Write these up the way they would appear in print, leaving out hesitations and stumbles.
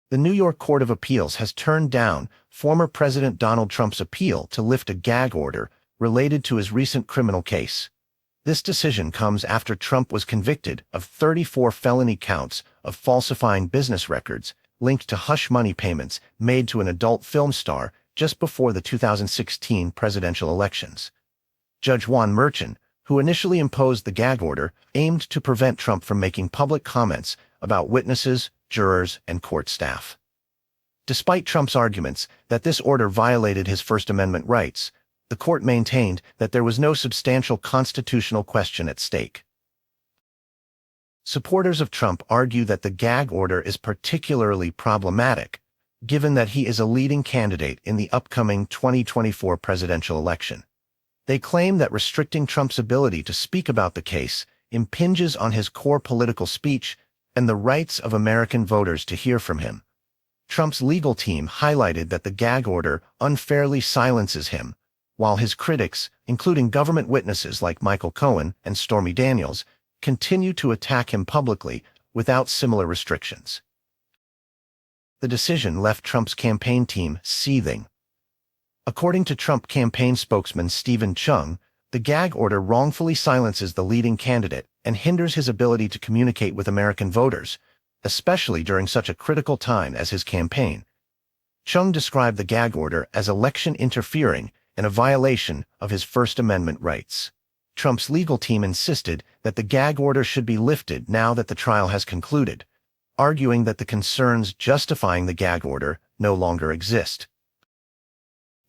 The New York Court of Appeals has turned down former President Donald Trump's appeal to lift a gag order related to his recent criminal case. This decision comes after Trump was convicted of 34 felony counts of falsifying business records linked to hush money payments made to an adult film star just before the 2016 presidential elections. Judge Juan Merchan, who initially imposed the gag order, aimed to prevent Trump from making public comments about witnesses, jurors, and court staff. Despite Trump's arguments that this order violated his First Amendment rights, the court maintained that there was no substantial constitutional question at stake. Supporters of Trump argue that the gag order is particularly problematic, given that he is a leading candidate in the upcoming 2024 presidential election. They claim that restricting Trump's ability to speak about the case impinges on his core political speech and the rights of American voters to hear from him. Trump's legal team highlighted that the gag order unfairly silences him, while his critics, including government witnesses like Michael Cohen and Stormy Daniels, continue to attack him publicly without similar restrictions. The decision left Trump's campaign team seething. According to Trump campaign spokesman Stephen Chung, the gag order wrongfully silences the leading candidate and hinders his ability to communicate with American voters, especially during such a critical time as his campaign. Chung described the gag order as election interfering and a violation of his First Amendment rights. Trump's legal team insisted that the gag order should be lifted now that the trial has concluded, arguing that the concerns justifying the gag order no longer exist.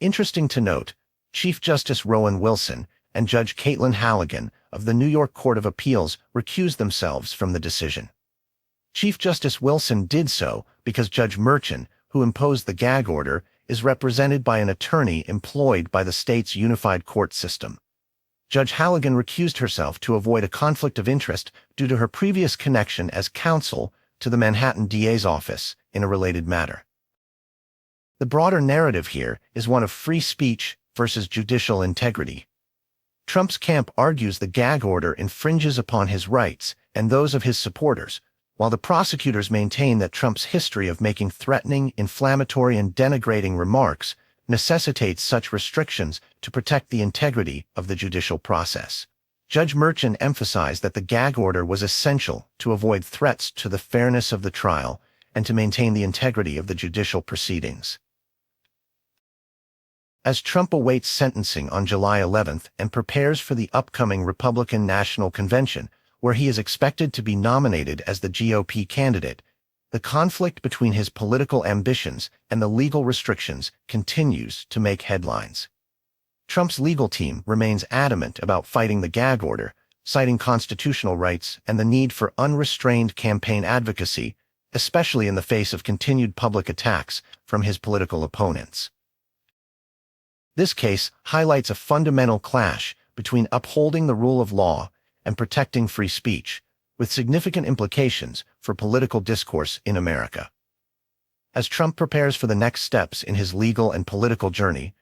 Interesting to note, Chief Justice Rowan Wilson and Judge Caitlin Halligan of the New York Court of Appeals recused themselves from the decision. Chief Justice Wilson did so because Judge Merchan, who imposed the gag order, is represented by an attorney employed by the state's unified court system. Judge Halligan recused herself to avoid a conflict of interest due to her previous connection as counsel to the Manhattan DA's office in a related matter. The broader narrative here is one of free speech versus judicial integrity. Trump's camp argues the gag order infringes upon his rights and those of his supporters, while the prosecutors maintain that Trump's history of making threatening, inflammatory, and denigrating remarks necessitates such restrictions to protect the integrity of the judicial process. Judge Merchan emphasized that the gag order was essential to avoid threats to the fairness of the trial and to maintain the integrity of the judicial proceedings. As Trump awaits sentencing on July 11th and prepares for the upcoming Republican National Convention, where he is expected to be nominated as the GOP candidate, the conflict between his political ambitions and the legal restrictions continues to make headlines. Trump's legal team remains adamant about fighting the gag order, citing constitutional rights and the need for unrestrained campaign advocacy, especially in the face of continued public attacks from his political opponents. This case highlights a fundamental clash between upholding the rule of law and protecting free speech, with significant implications for political discourse in America. As Trump prepares for the next steps in his legal and political journey,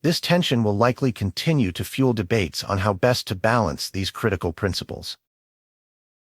this tension will likely continue to fuel debates on how best to balance these critical principles.